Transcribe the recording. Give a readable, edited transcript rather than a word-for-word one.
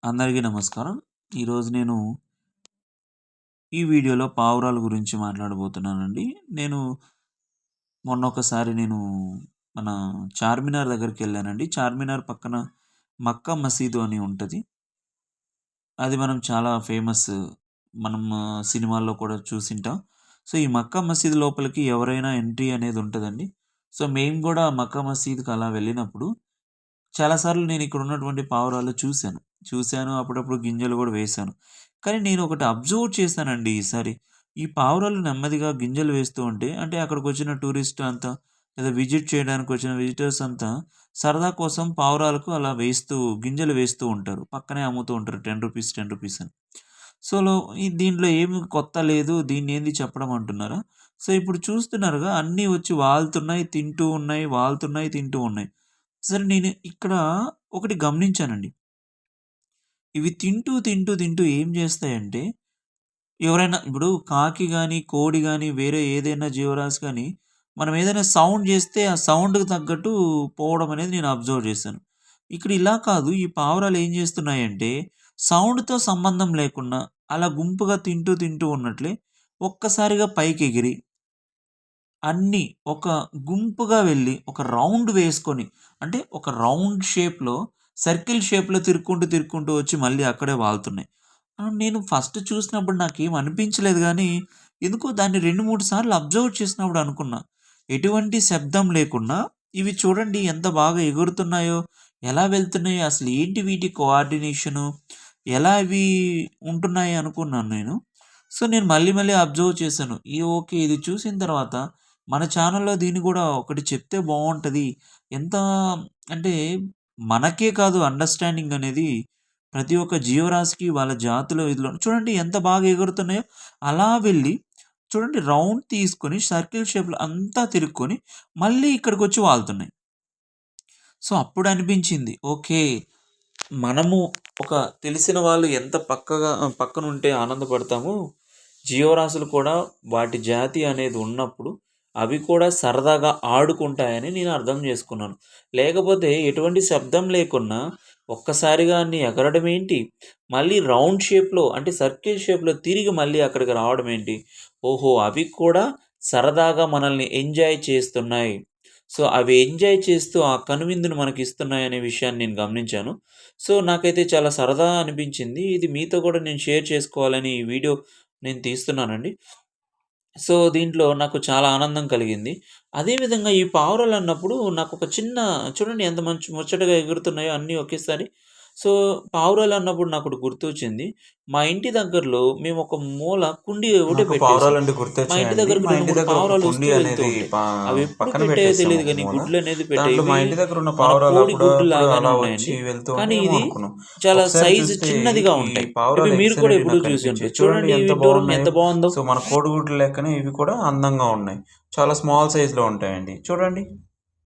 అందరికీ నమస్కారం. ఈరోజు నేను ఈ వీడియోలో పావురాల గురించి మాట్లాడబోతున్నానండి. నేను మొన్న ఒకసారి మన చార్మినార్ దగ్గరికెళ్ళానండి. చార్మినార్ పక్కన మక్కా మసీదు అని ఉంటది. అది మనం చాలా ఫేమస్. మనం సినిమాల్లో కూడా చూసింటాం. సో, ఈ మక్కా మసీదు లోపలికి ఎవరైనా ఎంట్రీ అనేది ఉంటదండి. సో, మేము గూడా మక్కా మసీద్‌కి అలా వెళ్ళినప్పుడు చాలా సార్లు నేనిక్కడ ఉన్నటువంటి పావురాలు చూసాను. అప్పుడప్పుడు గింజలు గూడా వేశాను. కానీ నేనొకటి అబ్జర్వ్ చేశానండి ఈసారి. ఈ పావురాలు నెమ్మదిగా గింజలు వేస్తూ ఉంటే అంటే అక్కడికొచ్చిన టూరిస్ట్ అంతా లేదా విజిట్ చేయడానికొచ్చిన విజిటర్స్ అంతా సరదా కోసం పావురాలకు అలా గింజలు వేస్తూ ఉంటారు. పక్కనే అమ్ముతూ ఉంటారు. రూ. 10, అని. సో, దీంట్లో ఏమి కొత్త లేదు. దీన్నేంది చెప్పడం అంటున్నారా? సో, ఇప్పుడు చూస్తున్నారుగా అన్నీ వచ్చి వాలుతున్నాయి, తింటూ ఉన్నాయి, వాలుతున్నాయి, తింటూ ఉన్నాయి. సరే నేను ఇక్కడ ఒకటి గమనించానండి. ఇవి తింటూ ఏం జేస్తాయంటే, ఎవరైనా ఇప్పుడు కాకి గాని, కోడి గాని, వేరే ఏదైనా జీవరాశి గాని, మనం ఏదైనా సౌండ్ జేస్తే, ఆ సౌండ్‌కి తగ్గట్టు పోవడం అనేది నేను అబ్జర్వ్ జేశాను. ఇక్కడ ఇలా కాదు. ఈ పావురాలు ఏం జేస్తున్నాయంటే, సౌండ్‌తో సంబంధం లేకుండా, అలా గుంపుగా తింటూ ఉన్నట్లే ఒక్కసారిగా పైకెగిరి అన్నీ ఒక గుంపుగా వెళ్ళి, ఒక రౌండ్ వేసుకొని, అంటే ఒక రౌండ్ షేప్‌లో, సర్కిల్ షేప్‌లో తిరుక్కుంటూ వచ్చి మళ్ళీ అక్కడే వాలుతున్నాయి. నేను ఫస్ట్ చూసినప్పుడు నాకేం అనిపించలేదు గానీ, ఎందుకో దాన్ని 2, 3 సార్లు అబ్జర్వ్ చేసినప్పుడు అనుకున్నా. ఎటువంటి శబ్దం లేకుండా ఇవి చూడండి ఎంత బాగా ఎగురుతున్నాయో, ఎలా వెళ్తున్నాయో, అసలు ఏంటి వీటి కోఆర్డినేషను, ఎలా ఇవి ఉంటున్నాయి అనుకున్నాను నేను. సో, నేను మళ్ళీ అబ్జర్వ్ చేశాను. ఓకే. ఇది చూసిన తర్వాత మన ఛానెల్‌లో దీన్ని గూడా ఒకటి చెప్తే బావుంటది. ఎంత అంటే మనకే కాదు అండర్‌స్టాండింగ్ అనేది ప్రతి ఒక్క జీవరాశికి వాళ్ళ జాతిలో ఇదిలో చూడండి ఎంత బాగా ఎగురుతున్నాయో. అలా వెళ్ళి చూడండి రౌండ్ తీసుకొని సర్కిల్ షేప్‌లో అంతా తిరుక్కొని మళ్ళీ ఇక్కడికొచ్చి వాలుతున్నాయి. సో, అప్పుడనిపించింది. ఓకే. మనము ఒక తెలిసిన వాళ్ళు ఎంత పక్కనుంటే ఆనందపడతామో, జీవరాశులు కూడా వాటి జాతి అనేది ఉన్నప్పుడు, అవి కూడా సరదాగా ఆడుకుంటాయని నేను అర్థం చేసుకున్నాను. లేకపోతే ఎటువంటి శబ్దం లేకున్నా ఒక్కసారిగా అన్ని ఎగరడమేంటి, మళ్ళీ రౌండ్ షేప్‌లో అంటే సర్కిల్ షేప్‌లో తిరిగి మళ్ళీ అక్కడికి రావడమేంటి, ఓహో! అవి కూడా సరదాగా మనల్ని ఎంజాయ్ చేస్తున్నాయి. సో, అవి ఎంజాయ్ చేస్తూ ఆ కనువిందును మనకిస్తున్నాయనే విషయాన్ని నేను గమనించాను. సో, నాకైతే చాలా సరదా అనిపించింది. ఇది మీతో కూడా నేను షేర్ చేసుకోవాలని ఈ వీడియో నేను తీస్తున్నానండి. సో, దీంట్లో నాకు చాలా ఆనందం కలిగింది. అదే విధంగా ఈ పావురాలన్నప్పుడు నాకొక చిన్న చూడండి ఎంత మంచి ముచ్చటగా ఎగురుతున్నాయో అన్నీ ఒకేసారి. సో, పావురాలన్నప్పుడు నాకొకటి గుర్తొచ్చింది. మా ఇంటి దగ్గరలో మేమొక మూల కుండీ ఒకటి నాకు పెట్టేసాం. పావురాలంటే మా ఇంటి గుర్తొచ్చాయండి. దగ్గరకు మా 2, ఇంటి 3 దగ్గర ఒక పావురాలు కుండీ వస్తూ వెళ్తూ అనేది ఉంటాయి. అవెప్పుడు పక్కన పెట్టాయో పెట్టేసాం తెలీదు ఒక గానీ మూల. గుడ్లనేది పెట్టాయి. దాంట్లో మా ఇవి ఇంటి దగ్గర ఉన్న మన పావురాలు కోడి అప్పుడప్పుడు గుడ్డులాగానే అలా వచ్చి ఉన్నాయండి. వెళ్తూ కానీ ఉంటాయేమో ఇది అనుకున్నాం. చాలా ఒకసారి సైజ్ చూస్తే చిన్నదిగా ఈ ఉంటాయి. పావురాల మేబీ మీరు ఎగ్స్ కూడా అనేటివి ఎప్పుడూ నాకు చూసి కనిపించాయి. ఉంటారు. చూడండి చూడండి ఎంత విడ్డూరం బాగున్నాయో. ఎంత బావుందో. సో, మన కోడిగుడ్లు లెక్కనే ఇవి కూడా అందంగా ఉన్నాయి. చాలా స్మాల్ సైజ్‌లో ఉంటాయండి. చూడండి.